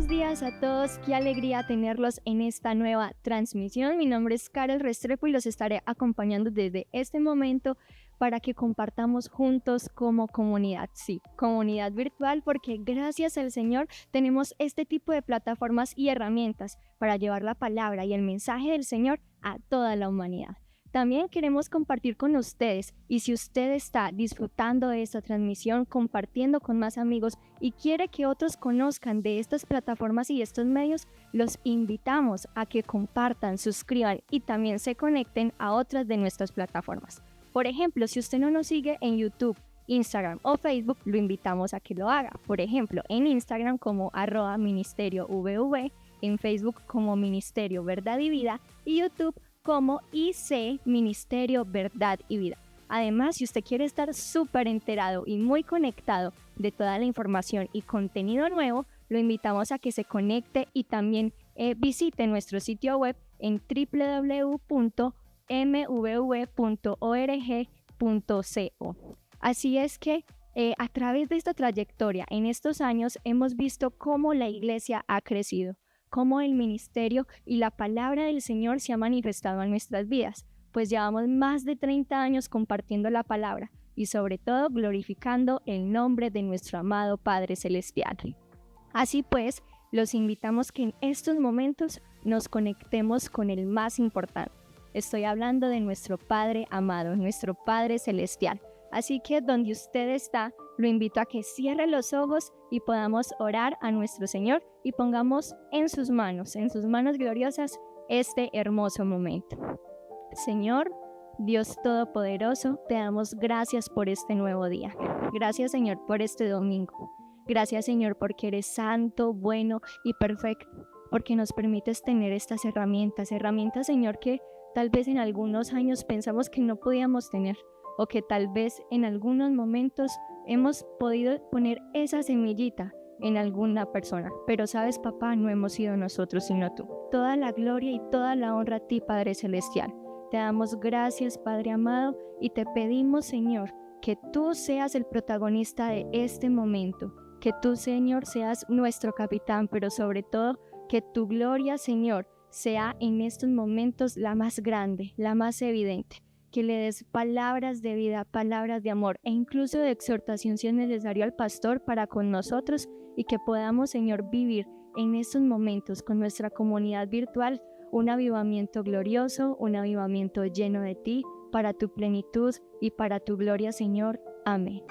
Buenos días a todos, qué alegría tenerlos en esta nueva transmisión. Mi nombre es Carol Restrepo y los estaré acompañando desde este momento para que compartamos juntos como comunidad. Sí, comunidad virtual, porque gracias al Señor tenemos este tipo de plataformas y herramientas para llevar la palabra y el mensaje del Señor a toda la humanidad. También queremos compartir con ustedes, y si usted está disfrutando de esta transmisión, compartiendo con más amigos y quiere que otros conozcan de estas plataformas y estos medios, los invitamos a que compartan, suscriban y también se conecten a otras de nuestras plataformas. Por ejemplo, si usted no nos sigue en YouTube, Instagram o Facebook, lo invitamos a que lo haga. Por ejemplo, en Instagram como @ministeriovv, en Facebook como Ministerio Verdad y Vida y YouTube como IC Ministerio Verdad y Vida. Además, si usted quiere estar súper enterado y muy conectado de toda la información y contenido nuevo, lo invitamos a que se conecte y también visite nuestro sitio web en www.mvv.org.co. Así es que a través de esta trayectoria en estos años hemos visto cómo la iglesia ha crecido, cómo el ministerio y la palabra del Señor se ha manifestado en nuestras vidas, pues llevamos más de 30 años compartiendo la palabra y sobre todo glorificando el nombre de nuestro amado Padre Celestial. Así pues, los invitamos que en estos momentos nos conectemos con el más importante. Estoy hablando de nuestro Padre amado, nuestro Padre Celestial. Así que donde usted está, lo invito a que cierre los ojos y podamos orar a nuestro Señor y pongamos en sus manos gloriosas, este hermoso momento. Señor, Dios Todopoderoso, te damos gracias por este nuevo día. Gracias, Señor, por este domingo. Gracias, Señor, porque eres santo, bueno y perfecto, porque nos permites tener estas herramientas, Señor, que tal vez en algunos años pensamos que no podíamos tener, o que tal vez en algunos momentos hemos podido poner esa semillita en alguna persona. Pero sabes, papá, no hemos sido nosotros, sino tú. Toda la gloria y toda la honra a ti, Padre Celestial. Te damos gracias, Padre amado, y te pedimos, Señor, que tú seas el protagonista de este momento, que tú, Señor, seas nuestro capitán, pero sobre todo que tu gloria, Señor, sea en estos momentos la más grande, la más evidente. Que le des palabras de vida, palabras de amor e incluso de exhortación si es necesario al pastor para con nosotros, y que podamos, Señor, vivir en estos momentos con nuestra comunidad virtual un avivamiento glorioso, un avivamiento lleno de ti, para tu plenitud y para tu gloria, Señor. Amén.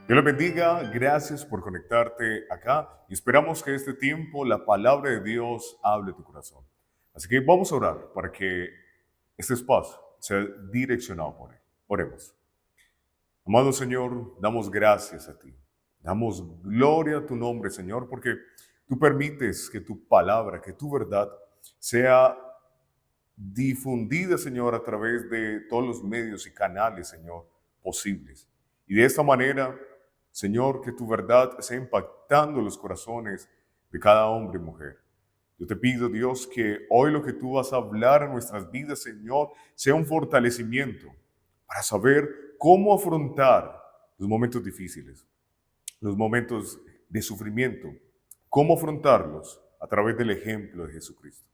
Dios les bendiga, gracias por conectarte acá y esperamos que este tiempo la palabra de Dios hable tu corazón. Así que vamos a orar para que este espacio sea direccionado por Él. Oremos. Amado Señor, damos gracias a ti. Damos gloria a tu nombre, Señor, porque tú permites que tu palabra, que tu verdad sea difundida, Señor, a través de todos los medios y canales, Señor, posibles. Y de esta manera, Señor, que tu verdad sea impactando los corazones de cada hombre y mujer. Yo te pido, Dios, que hoy lo que tú vas a hablar en nuestras vidas, Señor, sea un fortalecimiento para saber cómo afrontar los momentos difíciles, los momentos de sufrimiento, cómo afrontarlos a través del ejemplo de Jesucristo.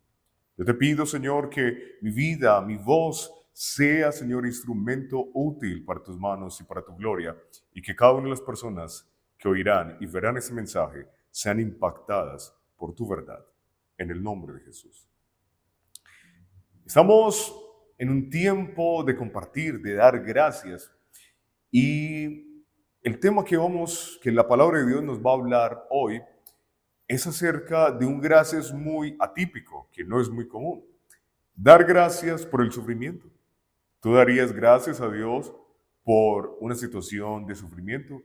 Yo te pido, Señor, que mi vida, mi voz sea, Señor, instrumento útil para tus manos y para tu gloria, y que cada una de las personas que oirán y verán ese mensaje sean impactadas por tu verdad. En el nombre de Jesús. Estamos en un tiempo de compartir, de dar gracias, y el tema que la palabra de Dios nos va a hablar hoy es acerca de un gracias muy atípico, que no es muy común. Dar gracias por el sufrimiento. ¿Tú darías gracias a Dios por una situación de sufrimiento?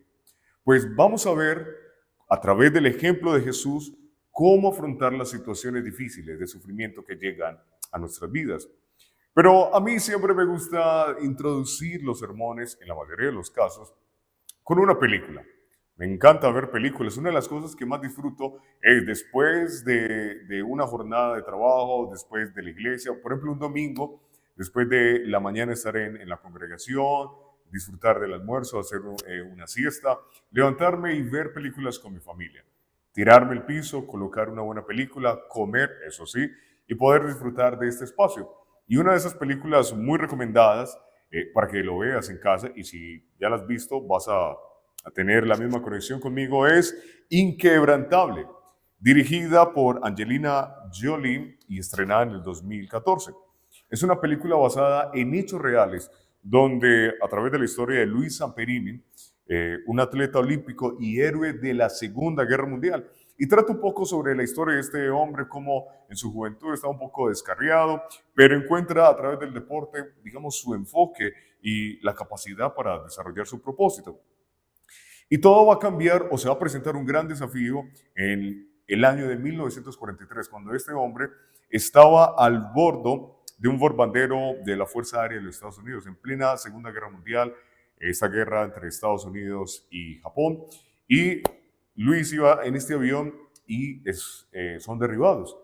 Pues vamos a ver a través del ejemplo de Jesús cómo afrontar las situaciones difíciles de sufrimiento que llegan a nuestras vidas. Pero a mí siempre me gusta introducir los sermones, en la mayoría de los casos, con una película. Me encanta ver películas. Una de las cosas que más disfruto es después de una jornada de trabajo, después de la iglesia, por ejemplo, un domingo, después de la mañana estar en la congregación, disfrutar del almuerzo, hacer una siesta, levantarme y ver películas con mi familia, tirarme al piso, colocar una buena película, comer, eso sí, y poder disfrutar de este espacio. Y una de esas películas muy recomendadas para que lo veas en casa, y si ya la has visto vas a tener la misma conexión conmigo, es Inquebrantable, dirigida por Angelina Jolie y estrenada en el 2014. Es una película basada en hechos reales, donde a través de la historia de Luis Zamperini, un atleta olímpico y héroe de la Segunda Guerra Mundial, y trata un poco sobre la historia de este hombre, cómo en su juventud está un poco descarriado, pero encuentra a través del deporte, digamos, su enfoque y la capacidad para desarrollar su propósito. Y todo va a cambiar o se va a presentar un gran desafío en el año de 1943, cuando este hombre estaba al bordo de un bombardero de la Fuerza Aérea de los Estados Unidos, en plena Segunda Guerra Mundial, esta guerra entre Estados Unidos y Japón. Y Luis iba en este avión y son derribados.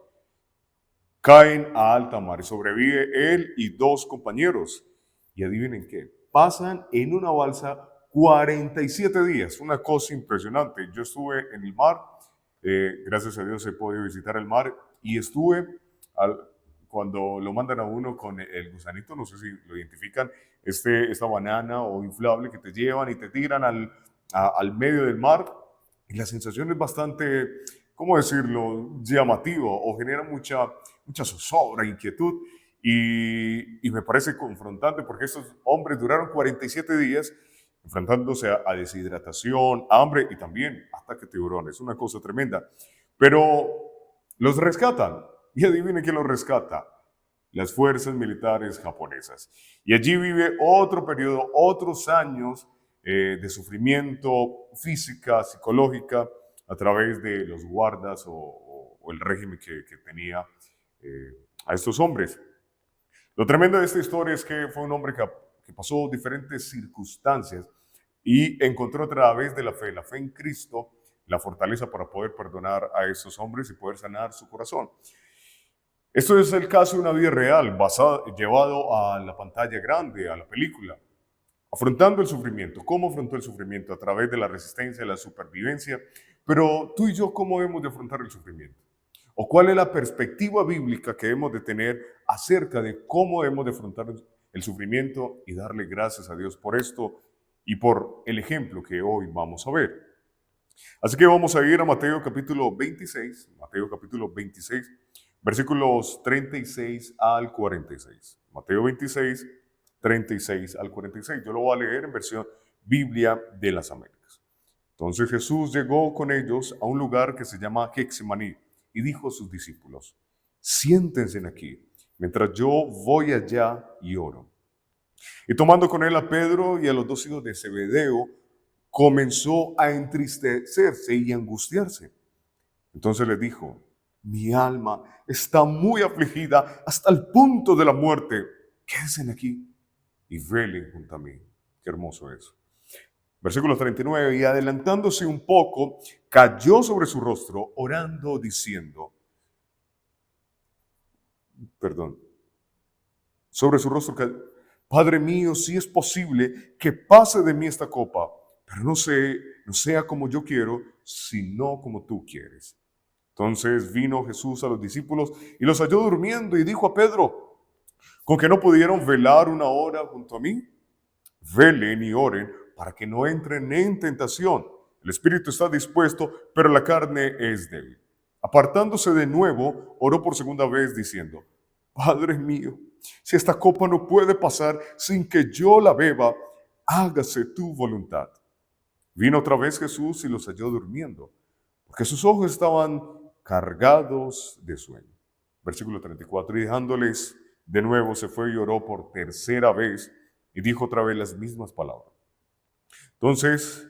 Caen a alta mar y sobrevive él y dos compañeros. Y adivinen qué, pasan en una balsa 47 días, una cosa impresionante. Yo estuve en el mar, gracias a Dios he podido visitar el mar, y estuve cuando lo mandan a uno con el gusanito, no sé si lo identifican, esta banana o inflable que te llevan y te tiran al medio del mar, y la sensación es bastante, ¿cómo decirlo?, llamativa, o genera mucha zozobra, inquietud, y me parece confrontante porque estos hombres duraron 47 días enfrentándose a deshidratación, hambre y también ataque de tiburones, una cosa tremenda. Pero los rescatan, y adivinen quién los rescata: las fuerzas militares japonesas. Y allí vive otro periodo, otros años de sufrimiento física, psicológica, a través de los guardas o el régimen que tenía a estos hombres. Lo tremendo de esta historia es que fue un hombre que pasó diferentes circunstancias y encontró a través de la fe en Cristo, la fortaleza para poder perdonar a esos hombres y poder sanar su corazón. Esto es el caso de una vida real, llevado a la pantalla grande, a la película. Afrontando el sufrimiento. ¿Cómo afrontó el sufrimiento? A través de la resistencia, de la supervivencia. Pero tú y yo, ¿cómo debemos de afrontar el sufrimiento? ¿O cuál es la perspectiva bíblica que debemos de tener acerca de cómo debemos de afrontar el sufrimiento y darle gracias a Dios por esto y por el ejemplo que hoy vamos a ver? Así que vamos a ir a Mateo capítulo 26, versículos 36 al 46. Mateo 26, 36 al 46. Yo lo voy a leer en versión Biblia de las Américas. Entonces Jesús llegó con ellos a un lugar que se llama Getsemaní y dijo a sus discípulos: siéntense aquí, mientras yo voy allá y oro. Y tomando con él a Pedro y a los dos hijos de Zebedeo, comenzó a entristecerse y angustiarse. Entonces les dijo: mi alma está muy afligida hasta el punto de la muerte. Quédense aquí y velen junto a mí. Qué hermoso eso. Versículo 39, y adelantándose un poco, cayó sobre su rostro, orando, diciendo, sobre su rostro, Padre mío, si es posible, que pase de mí esta copa, pero no sea como yo quiero, sino como tú quieres. Entonces vino Jesús a los discípulos y los halló durmiendo y dijo a Pedro: ¿con que no pudieron velar una hora junto a mí? Velen y oren para que no entren en tentación. El espíritu está dispuesto, pero la carne es débil. Apartándose de nuevo, oró por segunda vez diciendo: Padre mío, si esta copa no puede pasar sin que yo la beba, hágase tu voluntad. Vino otra vez Jesús y los halló durmiendo, porque sus ojos estaban cargados de sueño. Versículo 34, y dejándoles de nuevo se fue y oró por tercera vez y dijo otra vez las mismas palabras. Entonces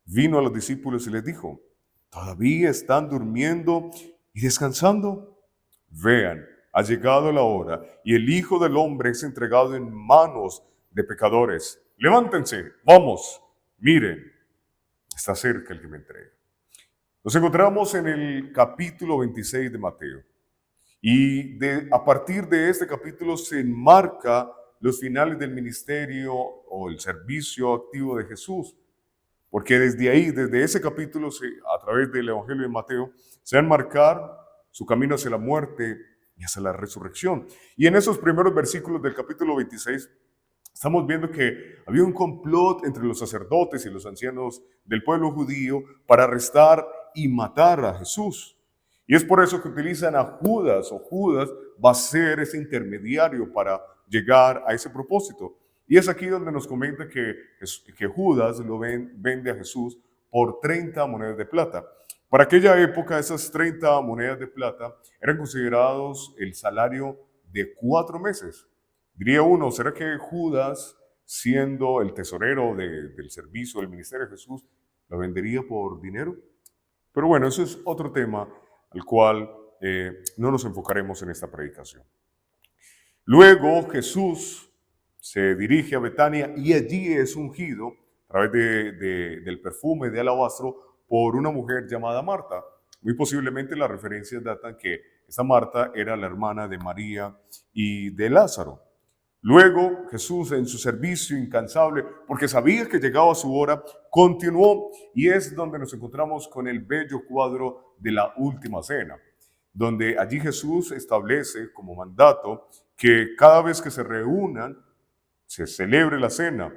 vino a los discípulos y les dijo: ¿todavía están durmiendo y descansando? Vean, ha llegado la hora y el Hijo del Hombre es entregado en manos de pecadores. Levántense, vamos, miren, está cerca el que me entrega. Nos encontramos en el capítulo 26 de Mateo. Y a partir de este capítulo se enmarca los finales del ministerio o el servicio activo de Jesús. Porque desde ahí, desde ese capítulo, a través del Evangelio de Mateo, se van a marcar su camino hacia la muerte y hacia la resurrección. Y en esos primeros versículos del capítulo 26, estamos viendo que había un complot entre los sacerdotes y los ancianos del pueblo judío para arrestar y matar a Jesús. Y es por eso que utilizan a Judas, o Judas va a ser ese intermediario para llegar a ese propósito. Y es aquí donde nos comenta que Judas vende a Jesús por 30 monedas de plata. Para aquella época, esas 30 monedas de plata eran considerados el salario de 4 meses. Diría uno, ¿será que Judas, siendo el tesorero del servicio, del ministerio de Jesús, lo vendería por dinero? Pero bueno, eso es otro tema al cual no nos enfocaremos en esta predicación. Luego Jesús se dirige a Betania y allí es ungido a través del perfume de alabastro por una mujer llamada Marta. Muy posiblemente las referencias datan que esta Marta era la hermana de María y de Lázaro. Luego Jesús, en su servicio incansable, porque sabía que llegaba su hora, continuó, y es donde nos encontramos con el bello cuadro de la última cena, donde allí Jesús establece como mandato que cada vez que se reúnan, se celebre la cena.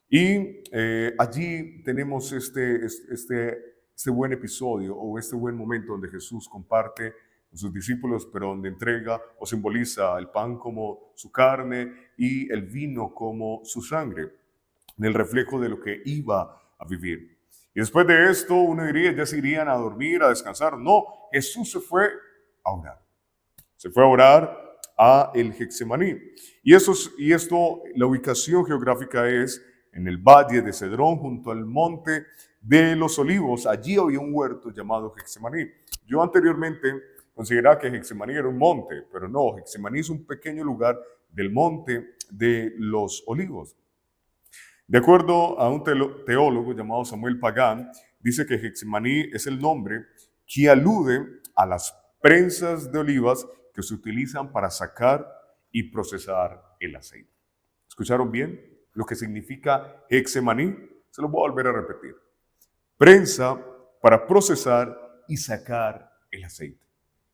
Y allí tenemos este buen episodio o este buen momento donde Jesús comparte con sus discípulos, pero donde entrega o simboliza el pan como su carne y el vino como su sangre, en el reflejo de lo que iba a vivir. Y después de esto, uno diría, ya se irían a dormir, a descansar. No, Jesús se fue a orar. Se fue a orar a el Getsemaní. Y esto, la ubicación geográfica es en el valle de Cedrón, junto al monte de los Olivos. Allí había un huerto llamado Getsemaní. Yo anteriormente consideraba que Getsemaní era un monte, pero no, Getsemaní es un pequeño lugar del monte de los Olivos. De acuerdo a un teólogo llamado Samuel Pagán, dice que Getsemaní es el nombre que alude a las prensas de olivas que se utilizan para sacar y procesar el aceite. ¿Escucharon bien lo que significa Getsemaní? Se lo voy a volver a repetir. Prensa para procesar y sacar el aceite.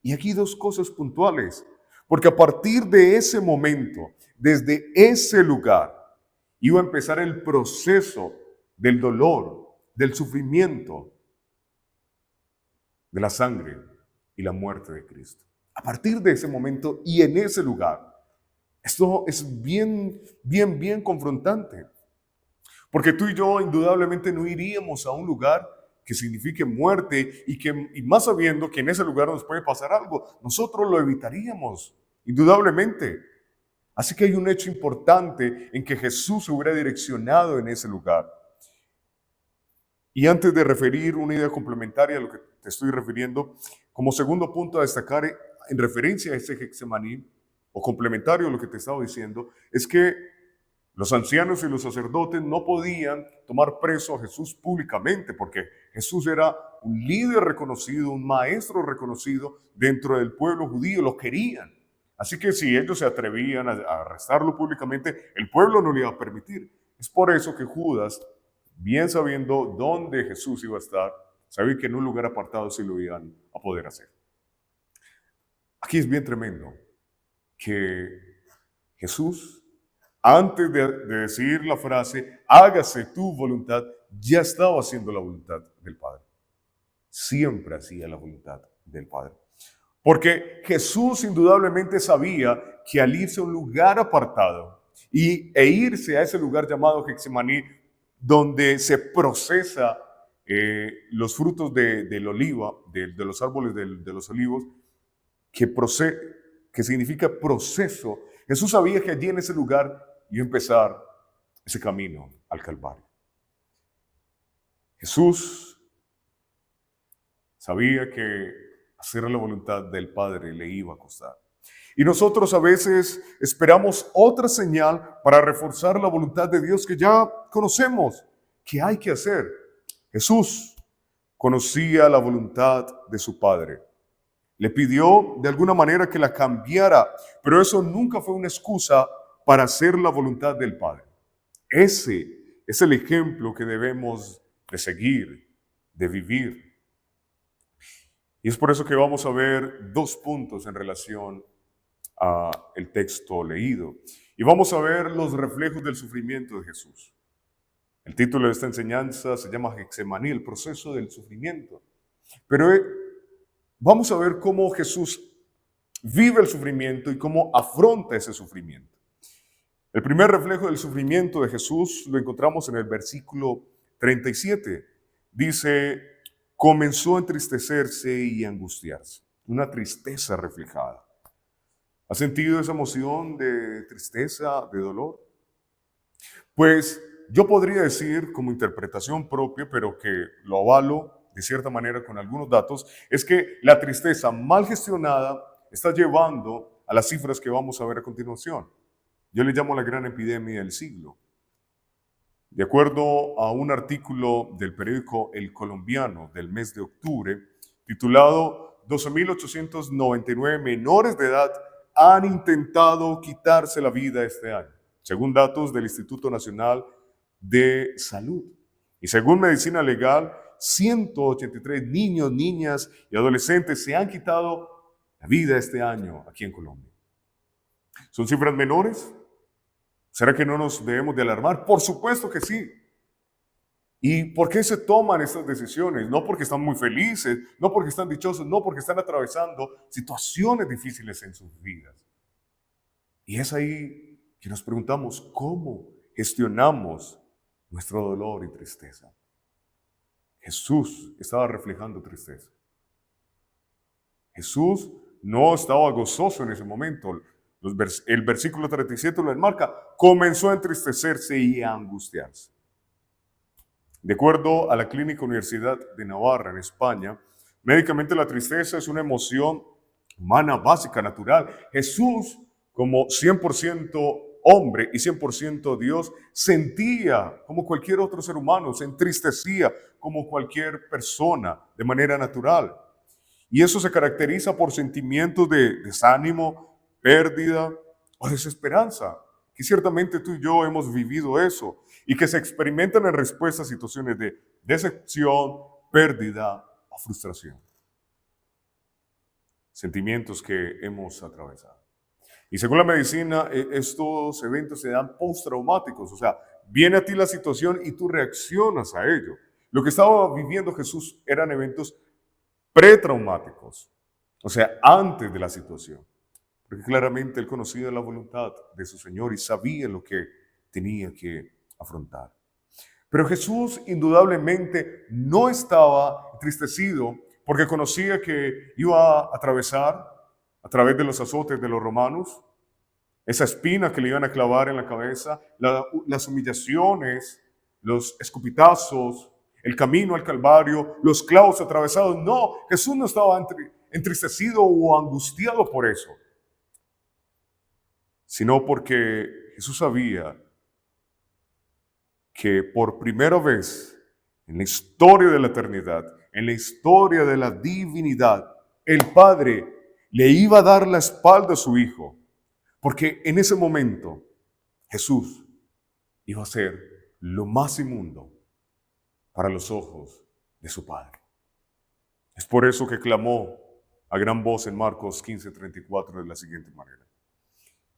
Y aquí dos cosas puntuales, porque a partir de ese momento, desde ese lugar, iba a empezar el proceso del dolor, del sufrimiento, de la sangre y la muerte de Cristo. A partir de ese momento y en ese lugar, esto es bien confrontante, porque tú y yo indudablemente no iríamos a un lugar que signifique muerte y más sabiendo que en ese lugar nos puede pasar algo, nosotros lo evitaríamos, indudablemente. Así que hay un hecho importante en que Jesús se hubiera direccionado en ese lugar. Y antes de referir una idea complementaria a lo que te estoy refiriendo, como segundo punto a destacar en referencia a ese Getsemaní, o complementario a lo que te estaba diciendo, es que los ancianos y los sacerdotes no podían tomar preso a Jesús públicamente, porque Jesús era un líder reconocido, un maestro reconocido dentro del pueblo judío, lo querían. Así que si ellos se atrevían a arrestarlo públicamente, el pueblo no le iba a permitir. Es por eso que Judas, bien sabiendo dónde Jesús iba a estar, sabía que en un lugar apartado sí lo iban a poder hacer. Aquí es bien tremendo que Jesús, antes de decir la frase, hágase tu voluntad, ya estaba haciendo la voluntad del Padre. Siempre hacía la voluntad del Padre. Porque Jesús indudablemente sabía que al irse a un lugar apartado e irse a ese lugar llamado Getsemaní, donde se procesa los frutos del oliva, de los árboles de los olivos, que significa proceso, Jesús sabía que allí en ese lugar iba a empezar ese camino al Calvario. Jesús sabía que hacer la voluntad del Padre le iba a costar. Y nosotros a veces esperamos otra señal para reforzar la voluntad de Dios que ya conocemos, que hay que hacer. Jesús conocía la voluntad de su Padre. Le pidió de alguna manera que la cambiara, pero eso nunca fue una excusa para hacer la voluntad del Padre. Ese es el ejemplo que debemos de seguir, de vivir. Y es por eso que vamos a ver dos puntos en relación al texto leído. Y vamos a ver los reflejos del sufrimiento de Jesús. El título de esta enseñanza se llama Getsemaní, el proceso del sufrimiento. Pero vamos a ver cómo Jesús vive el sufrimiento y cómo afronta ese sufrimiento. El primer reflejo del sufrimiento de Jesús lo encontramos en el versículo 37. Dice, comenzó a entristecerse y a angustiarse. Una tristeza reflejada. ¿Has sentido esa emoción de tristeza, de dolor? Pues yo podría decir, como interpretación propia, pero que lo avalo de cierta manera con algunos datos, es que la tristeza mal gestionada está llevando a las cifras que vamos a ver a continuación. Yo le llamo la gran epidemia del siglo. De acuerdo a un artículo del periódico El Colombiano del mes de octubre, titulado 12.899 menores de edad han intentado quitarse la vida este año, según datos del Instituto Nacional de Salud. Y según Medicina Legal, 183 niños, niñas y adolescentes se han quitado la vida este año aquí en Colombia. ¿Son cifras menores? ¿Será que no nos debemos de alarmar? Por supuesto que sí. ¿Y por qué se toman estas decisiones? No porque están muy felices, no porque están dichosos, no porque están atravesando situaciones difíciles en sus vidas. Y es ahí que nos preguntamos, ¿cómo gestionamos nuestro dolor y tristeza? Jesús estaba reflejando tristeza. Jesús no estaba gozoso en ese momento. El versículo 37 lo enmarca. Comenzó a entristecerse y a angustiarse. De acuerdo a la Clínica Universidad de Navarra, en España, médicamente la tristeza es una emoción humana básica, natural. Jesús, como 100% hombre y 100% Dios, sentía como cualquier otro ser humano, se entristecía como cualquier persona de manera natural. Y eso se caracteriza por sentimientos de desánimo, pérdida o desesperanza, que ciertamente tú y yo hemos vivido eso y que se experimentan en respuesta a situaciones de decepción, pérdida o frustración. Sentimientos que hemos atravesado. Y según la medicina, estos eventos se dan postraumáticos, o sea, viene a ti la situación y tú reaccionas a ello. Lo que estaba viviendo Jesús eran eventos pretraumáticos, o sea, antes de la situación. Porque claramente él conocía la voluntad de su Señor y sabía lo que tenía que afrontar. Pero Jesús indudablemente no estaba entristecido porque conocía que iba a atravesar a través de los azotes de los romanos, esa espina que le iban a clavar en la cabeza, las humillaciones, los escupitazos, el camino al Calvario, los clavos atravesados. No, Jesús no estaba entristecido o angustiado por eso, sino porque Jesús sabía que por primera vez en la historia de la eternidad, en la historia de la divinidad, el Padre le iba a dar la espalda a su Hijo, porque en ese momento Jesús iba a ser lo más inmundo para los ojos de su Padre. Es por eso que clamó a gran voz en Marcos 15:34 de la siguiente manera.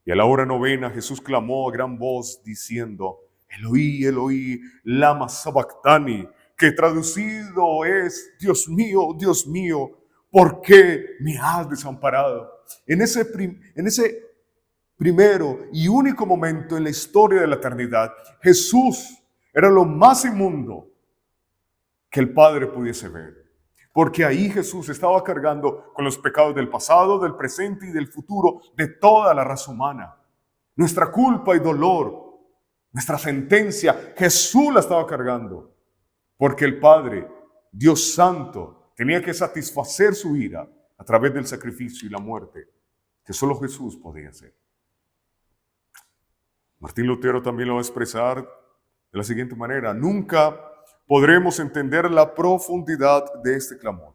Y a la hora novena Jesús clamó a gran voz diciendo, Eloí, Eloí, lama sabactani, que traducido es, Dios mío, ¿por qué me has desamparado? En ese primero y único momento en la historia de la eternidad, Jesús era lo más inmundo que el Padre pudiese ver. Porque ahí Jesús estaba cargando con los pecados del pasado, del presente y del futuro de toda la raza humana. Nuestra culpa y dolor, nuestra sentencia, Jesús la estaba cargando. Porque el Padre, Dios Santo, tenía que satisfacer su ira a través del sacrificio y la muerte que solo Jesús podía hacer. Martín Lutero también lo va a expresar de la siguiente manera. Nunca podremos entender la profundidad de este clamor.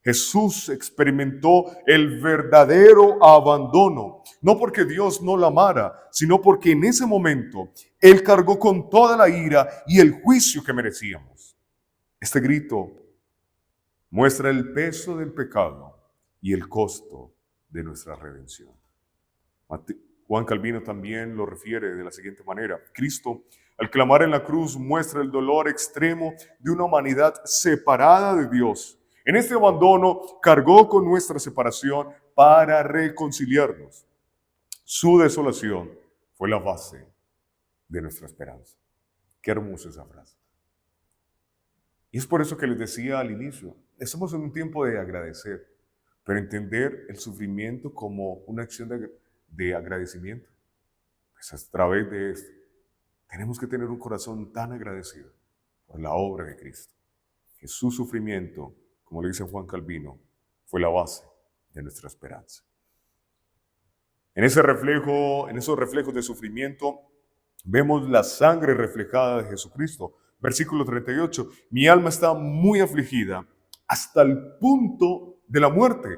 Jesús experimentó el verdadero abandono, no porque Dios no la amara, sino porque en ese momento Él cargó con toda la ira y el juicio que merecíamos. Este grito muestra el peso del pecado y el costo de nuestra redención. Juan Calvino también lo refiere de la siguiente manera: Cristo, al clamar en la cruz, muestra el dolor extremo de una humanidad separada de Dios. En este abandono cargó con nuestra separación para reconciliarnos. Su desolación fue la base de nuestra esperanza. Qué hermosa esa frase. Y es por eso que les decía al inicio, estamos en un tiempo de agradecer, pero entender el sufrimiento como una acción de agradecimiento. Pues a través de esto, tenemos que tener un corazón tan agradecido por la obra de Cristo, que su sufrimiento, como le dice Juan Calvino, fue la base de nuestra esperanza. En esos reflejos de sufrimiento, vemos la sangre reflejada de Jesucristo. Versículo 38, mi alma está muy afligida hasta el punto de la muerte.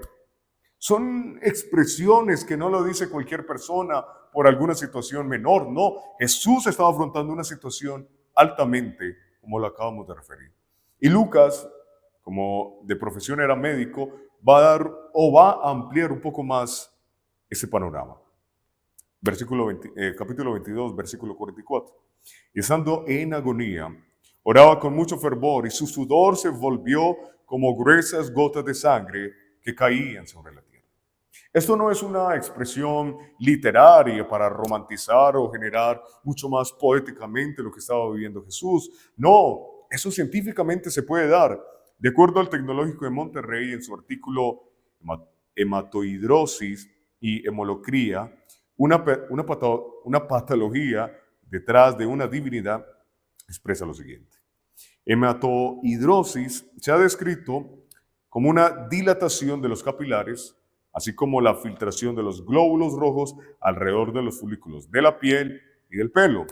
Son expresiones que no lo dice cualquier persona por alguna situación menor, no. Jesús estaba afrontando una situación altamente, como lo acabamos de referir. Y Lucas, como de profesión era médico, va a ampliar un poco más ese panorama. Capítulo 22, versículo 44. Y estando en agonía, oraba con mucho fervor y su sudor se volvió como gruesas gotas de sangre que caían sobre la tierra. Esto no es una expresión literaria para romantizar o generar mucho más poéticamente lo que estaba viviendo Jesús. No, eso científicamente se puede dar. De acuerdo al Tecnológico de Monterrey, en su artículo Hematohidrosis y Hemolocría, una patología detrás de una divinidad, expresa lo siguiente. Hematohidrosis se ha descrito como una dilatación de los capilares, así como la filtración de los glóbulos rojos alrededor de los folículos de la piel y del pelo.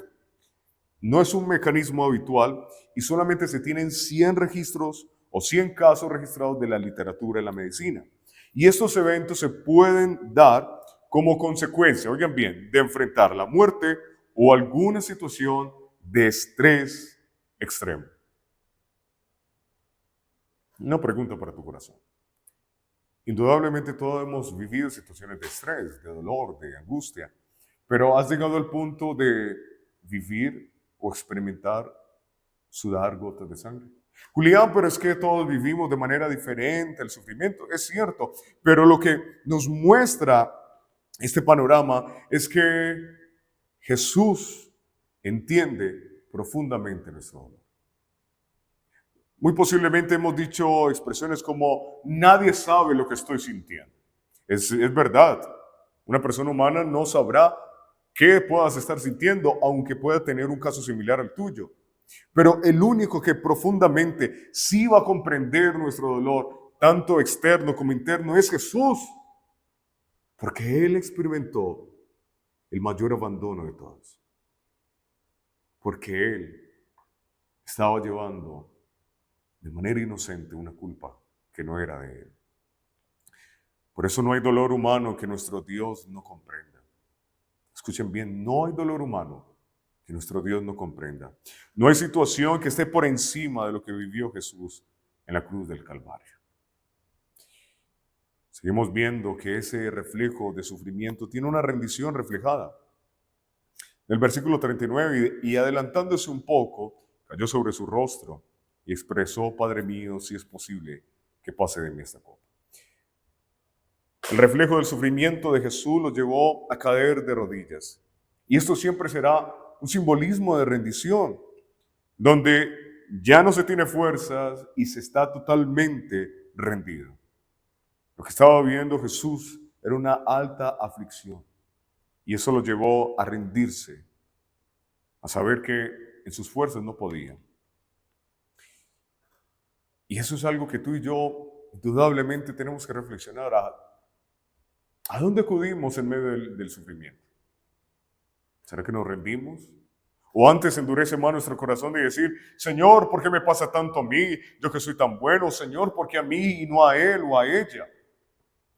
No es un mecanismo habitual y solamente se tienen 100 registros o 100 casos registrados de la literatura y la medicina. Y estos eventos se pueden dar como consecuencia, oigan bien, de enfrentar la muerte o alguna situación de estrés extremo. Una pregunta para tu corazón. Indudablemente todos hemos vivido situaciones de estrés, de dolor, de angustia, pero ¿has llegado al punto de vivir o experimentar sudar gotas de sangre? Julián, pero es que todos vivimos de manera diferente el sufrimiento, es cierto, pero lo que nos muestra este panorama es que Jesús entiende profundamente nuestro dolor. Muy posiblemente hemos dicho expresiones como nadie sabe lo que estoy sintiendo. Es verdad, una persona humana no sabrá qué puedas estar sintiendo, aunque pueda tener un caso similar al tuyo. Pero el único que profundamente sí va a comprender nuestro dolor, tanto externo como interno, es Jesús. Porque Él experimentó el mayor abandono de todos. Porque Él estaba llevando de manera inocente una culpa que no era de Él. Por eso no hay dolor humano que nuestro Dios no comprenda. Escuchen bien, no hay dolor humano que nuestro Dios no comprenda. No hay situación que esté por encima de lo que vivió Jesús en la cruz del Calvario. Seguimos viendo que ese reflejo de sufrimiento tiene una rendición reflejada. En el versículo 39, y adelantándose un poco, cayó sobre su rostro y expresó: Padre mío, si es posible, que pase de mí esta copa. El reflejo del sufrimiento de Jesús lo llevó a caer de rodillas. Y esto siempre será un simbolismo de rendición, donde ya no se tiene fuerzas y se está totalmente rendido. Lo que estaba viviendo Jesús era una alta aflicción. Y eso lo llevó a rendirse, a saber que en sus fuerzas no podía. Y eso es algo que tú y yo indudablemente tenemos que reflexionar. ¿A dónde acudimos en medio del sufrimiento? ¿Será que nos rendimos? O antes endurece más nuestro corazón de decir, Señor, ¿por qué me pasa tanto a mí? Yo que soy tan bueno, Señor, ¿por qué a mí y no a él o a ella?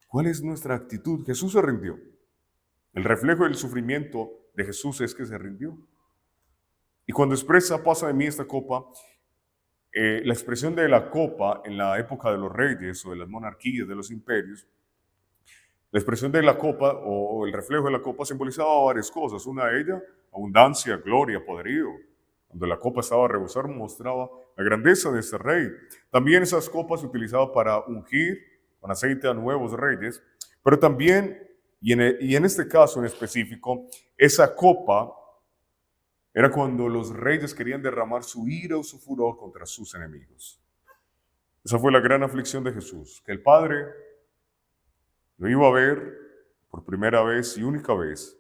¿Cuál es nuestra actitud? Jesús se rindió. El reflejo del sufrimiento de Jesús es que se rindió. Y cuando expresa, pasa de mí esta copa, la expresión de la copa en la época de los reyes o de las monarquías, de los imperios, la expresión de la copa o el reflejo de la copa simbolizaba varias cosas. Una de ellas, abundancia, gloria, poderío. Cuando la copa estaba a rebosar, mostraba la grandeza de este rey. También esas copas se utilizaban para ungir con aceite a nuevos reyes, pero también, y en este caso en específico, esa copa era cuando los reyes querían derramar su ira o su furor contra sus enemigos. Esa fue la gran aflicción de Jesús, que el Padre lo iba a ver por primera vez y única vez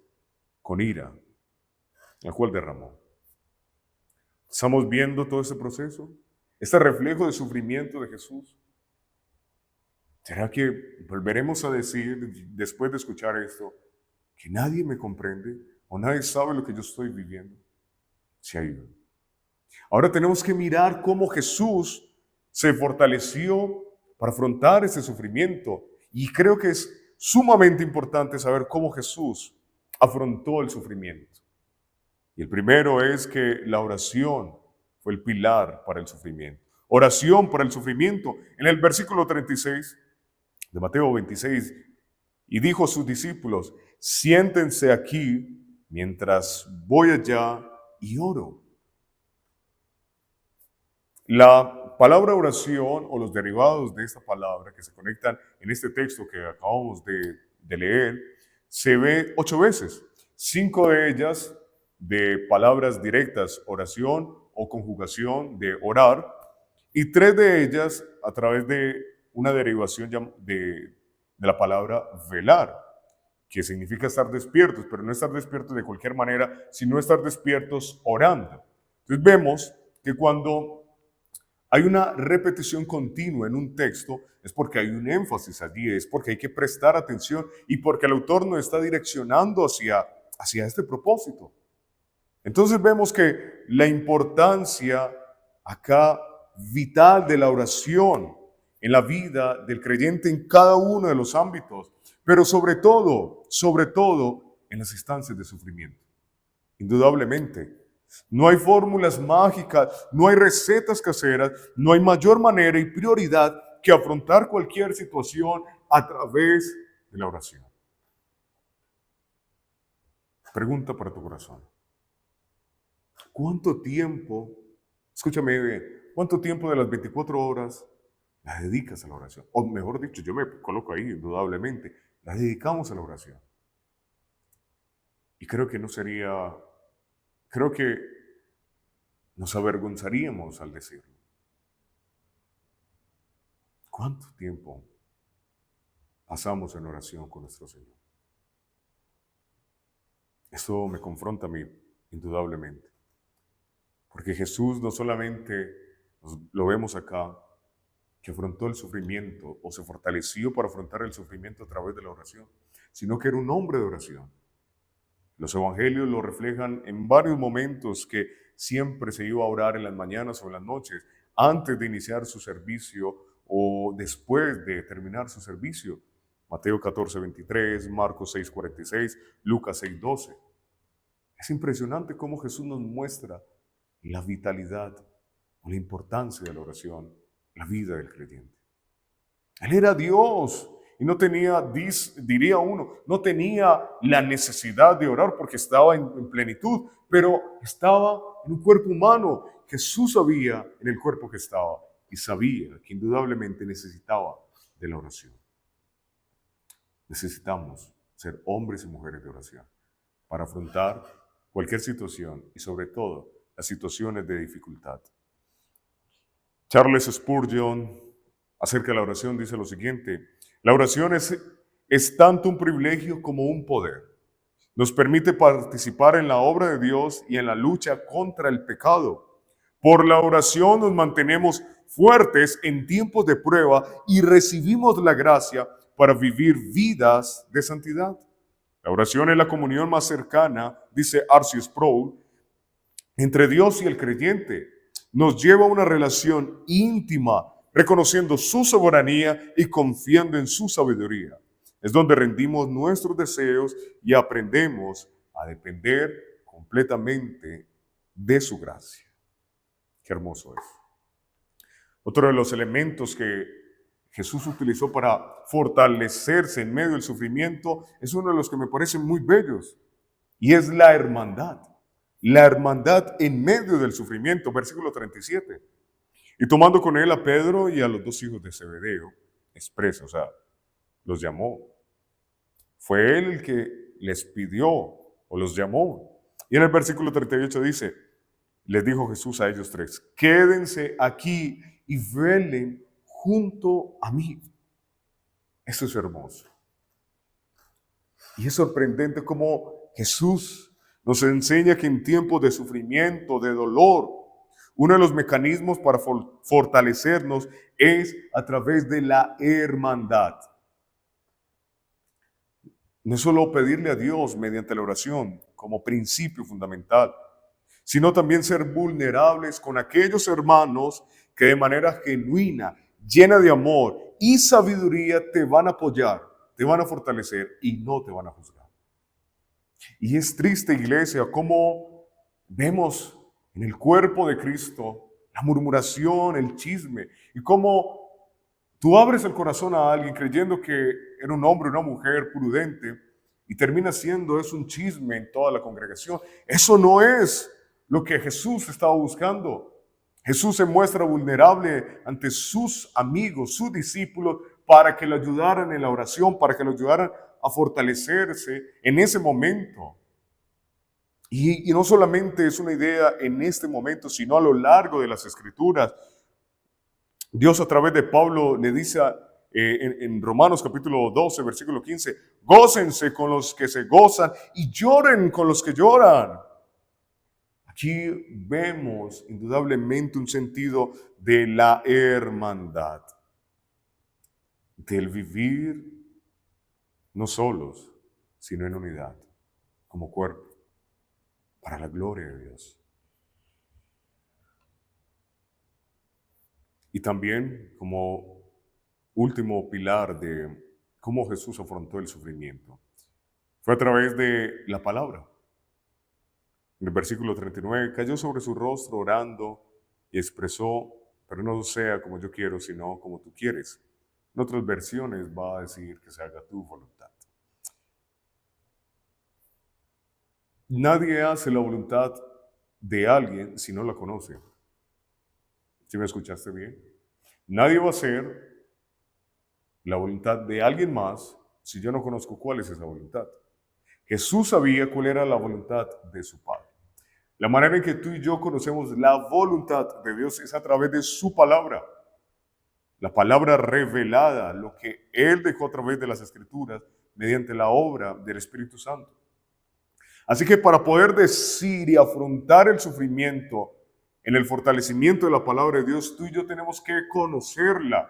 con ira, la cual derramó. ¿Estamos viendo todo ese proceso? Este reflejo de sufrimiento de Jesús. ¿Será que volveremos a decir, después de escuchar esto, que nadie me comprende o nadie sabe lo que yo estoy viviendo? Se ha ido. Ahora tenemos que mirar cómo Jesús se fortaleció para afrontar ese sufrimiento. Y creo que es sumamente importante saber cómo Jesús afrontó el sufrimiento. Y el primero es que la oración fue el pilar para el sufrimiento. Oración para el sufrimiento. En el versículo 36 de Mateo 26, y dijo a sus discípulos, siéntense aquí mientras voy allá y oro. La palabra oración o los derivados de esta palabra que se conectan en este texto que acabamos de leer, se ve 8 veces. 5 de ellas de palabras directas, oración o conjugación de orar, y 3 de ellas a través de una derivación de la palabra velar, que significa estar despiertos, pero no estar despiertos de cualquier manera, sino estar despiertos orando. Entonces vemos que cuando hay una repetición continua en un texto, es porque hay un énfasis allí, es porque hay que prestar atención y porque el autor nos está direccionando hacia este propósito. Entonces vemos que la importancia acá vital de la oración en la vida del creyente en cada uno de los ámbitos, pero sobre todo en las instancias de sufrimiento. Indudablemente, no hay fórmulas mágicas, no hay recetas caseras, no hay mayor manera y prioridad que afrontar cualquier situación a través de la oración. Pregunta para tu corazón. ¿Cuánto tiempo, escúchame bien, cuánto tiempo de las 24 horas la dedicas a la oración? O mejor dicho, yo me coloco ahí, indudablemente, la dedicamos a la oración. Y creo que nos avergonzaríamos al decirlo. ¿Cuánto tiempo pasamos en oración con nuestro Señor? Esto me confronta a mí, indudablemente. Porque Jesús no solamente lo vemos acá, que afrontó el sufrimiento o se fortaleció para afrontar el sufrimiento a través de la oración, sino que era un hombre de oración. Los evangelios lo reflejan en varios momentos que siempre se iba a orar en las mañanas o en las noches, antes de iniciar su servicio o después de terminar su servicio. Mateo 14:23, Marcos 6:46, Lucas 6:12. Es impresionante cómo Jesús nos muestra la vitalidad o la importancia de la oración en la vida del creyente. Él era Dios y no tenía, diría uno, no tenía la necesidad de orar porque estaba en plenitud, pero estaba en un cuerpo humano. Jesús sabía en el cuerpo que estaba y sabía que indudablemente necesitaba de la oración. Necesitamos ser hombres y mujeres de oración para afrontar cualquier situación y sobre todo las situaciones de dificultad. Charles Spurgeon, acerca de la oración, dice lo siguiente: la oración es tanto un privilegio como un poder. Nos permite participar en la obra de Dios y en la lucha contra el pecado. Por la oración nos mantenemos fuertes en tiempos de prueba y recibimos la gracia para vivir vidas de santidad. La oración es la comunión más cercana, dice R.C. Sproul, entre Dios y el creyente. Nos lleva a una relación íntima, reconociendo su soberanía y confiando en su sabiduría. Es donde rendimos nuestros deseos y aprendemos a depender completamente de su gracia. Qué hermoso es. Otro de los elementos que Jesús utilizó para fortalecerse en medio del sufrimiento es uno de los que me parecen muy bellos, y es la hermandad. La hermandad en medio del sufrimiento, versículo 37. Y tomando con él a Pedro y a los dos hijos de Zebedeo, expresa, o sea, los llamó. Fue él el que les pidió o los llamó. Y en el versículo 38 dice, les dijo Jesús a ellos tres, quédense aquí y velen junto a mí. Eso es hermoso. Y es sorprendente cómo Jesús nos enseña que en tiempos de sufrimiento, de dolor, uno de los mecanismos para fortalecernos es a través de la hermandad. No es solo pedirle a Dios mediante la oración como principio fundamental, sino también ser vulnerables con aquellos hermanos que de manera genuina, llena de amor y sabiduría te van a apoyar, te van a fortalecer y no te van a juzgar. Y es triste, iglesia, cómo vemos en el cuerpo de Cristo la murmuración, el chisme, y cómo tú abres el corazón a alguien creyendo que era un hombre o una mujer prudente y termina siendo eso un chisme en toda la congregación. Eso no es lo que Jesús estaba buscando. Jesús se muestra vulnerable ante sus amigos, sus discípulos, para que lo ayudaran en la oración, para que lo ayudaran a fortalecerse en ese momento. Y no solamente es una idea en este momento, sino a lo largo de las Escrituras. Dios a través de Pablo le dice en Romanos capítulo 12, versículo 15, gócense con los que se gozan y lloren con los que lloran. Aquí vemos indudablemente un sentido de la hermandad, del vivir no solos, sino en unidad, como cuerpo, para la gloria de Dios. Y también como último pilar de cómo Jesús afrontó el sufrimiento, fue a través de la palabra. En el versículo 39, cayó sobre su rostro orando y expresó, pero no sea como yo quiero, sino como tú quieres. En otras versiones va a decir que se haga tu voluntad. Nadie hace la voluntad de alguien si no la conoce. ¿Sí me escuchaste bien? Nadie va a hacer la voluntad de alguien más si yo no conozco cuál es esa voluntad. Jesús sabía cuál era la voluntad de su Padre. La manera en que tú y yo conocemos la voluntad de Dios es a través de su palabra. La palabra revelada, lo que Él dejó a través de las Escrituras mediante la obra del Espíritu Santo. Así que para poder decir y afrontar el sufrimiento en el fortalecimiento de la palabra de Dios, tú y yo tenemos que conocerla.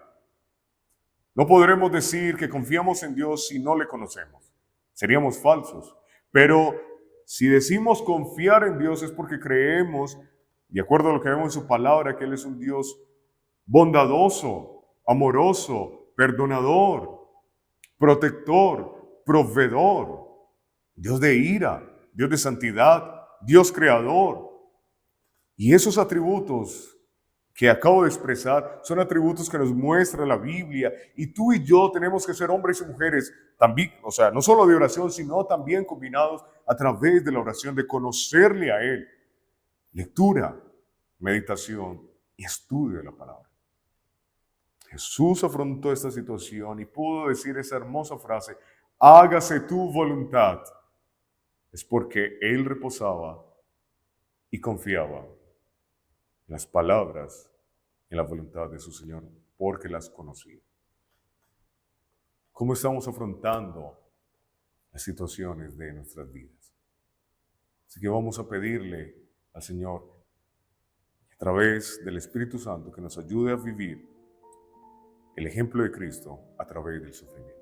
No podremos decir que confiamos en Dios si no le conocemos. Seríamos falsos. Pero si decimos confiar en Dios es porque creemos, de acuerdo a lo que vemos en su palabra, que Él es un Dios bondadoso, amoroso, perdonador, protector, proveedor, Dios de ira, Dios de santidad, Dios creador. Y esos atributos que acabo de expresar son atributos que nos muestra la Biblia, y tú y yo tenemos que ser hombres y mujeres también, o sea, no solo de oración, sino también combinados a través de la oración, de conocerle a Él. Lectura, meditación y estudio de la palabra. Jesús afrontó esta situación y pudo decir esa hermosa frase, hágase tu voluntad. Es porque Él reposaba y confiaba en las palabras, en la voluntad de su Señor, porque las conocía. ¿Cómo estamos afrontando las situaciones de nuestras vidas? Así que vamos a pedirle al Señor, a través del Espíritu Santo, que nos ayude a vivir el ejemplo de Cristo a través del sufrimiento.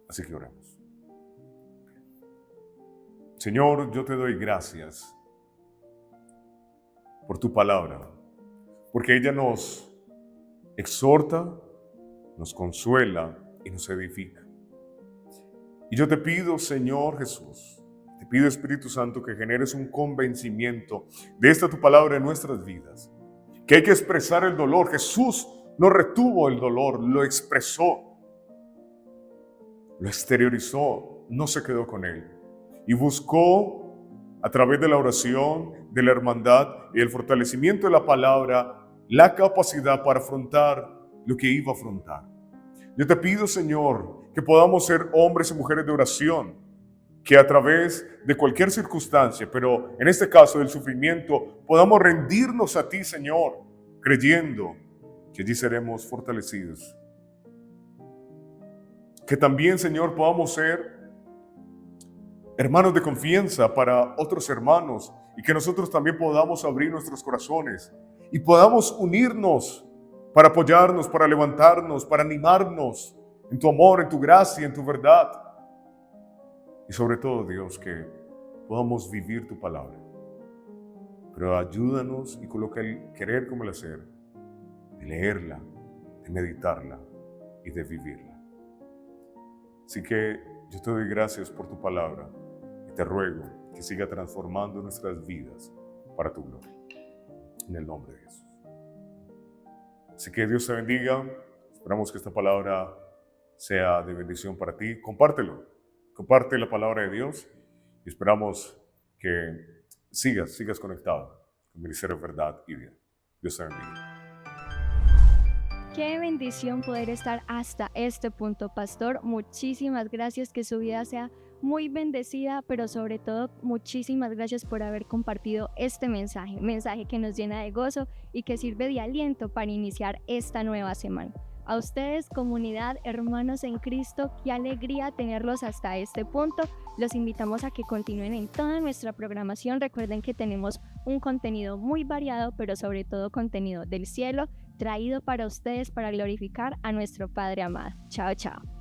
Así que oremos. Señor, yo te doy gracias por tu palabra, porque ella nos exhorta, nos consuela y nos edifica. Y yo te pido, Señor Jesús, te pido, Espíritu Santo, que generes un convencimiento de esta tu palabra en nuestras vidas, que hay que expresar el dolor. Jesús no retuvo el dolor, lo expresó, lo exteriorizó, no se quedó con él. Y buscó, a través de la oración, de la hermandad y el fortalecimiento de la palabra, la capacidad para afrontar lo que iba a afrontar. Yo te pido, Señor, que podamos ser hombres y mujeres de oración, que a través de cualquier circunstancia, pero en este caso del sufrimiento, podamos rendirnos a ti, Señor, creyendo que allí seremos fortalecidos. Que también, Señor, podamos ser hermanos de confianza para otros hermanos y que nosotros también podamos abrir nuestros corazones y podamos unirnos para apoyarnos, para levantarnos, para animarnos en tu amor, en tu gracia, en tu verdad. Y sobre todo, Dios, que podamos vivir tu palabra. Pero ayúdanos y coloca el querer como el hacer, de leerla, de meditarla y de vivirla. Así que yo te doy gracias por tu palabra y te ruego que siga transformando nuestras vidas para tu gloria. En el nombre de Jesús. Así que Dios te bendiga. Esperamos que esta palabra sea de bendición para ti. Compártelo. Comparte la palabra de Dios y esperamos que sigas conectado con Ministerio de Verdad y Vida. Dios te bendiga. Qué bendición poder estar hasta este punto, pastor. Muchísimas gracias, que su vida sea muy bendecida, pero sobre todo muchísimas gracias por haber compartido este mensaje que nos llena de gozo y que sirve de aliento para iniciar esta nueva semana. A ustedes, comunidad, hermanos en Cristo, qué alegría tenerlos hasta este punto. Los invitamos a que continúen en toda nuestra programación. Recuerden que tenemos un contenido muy variado, pero sobre todo contenido del cielo, traído para ustedes para glorificar a nuestro Padre amado. Chao, chao.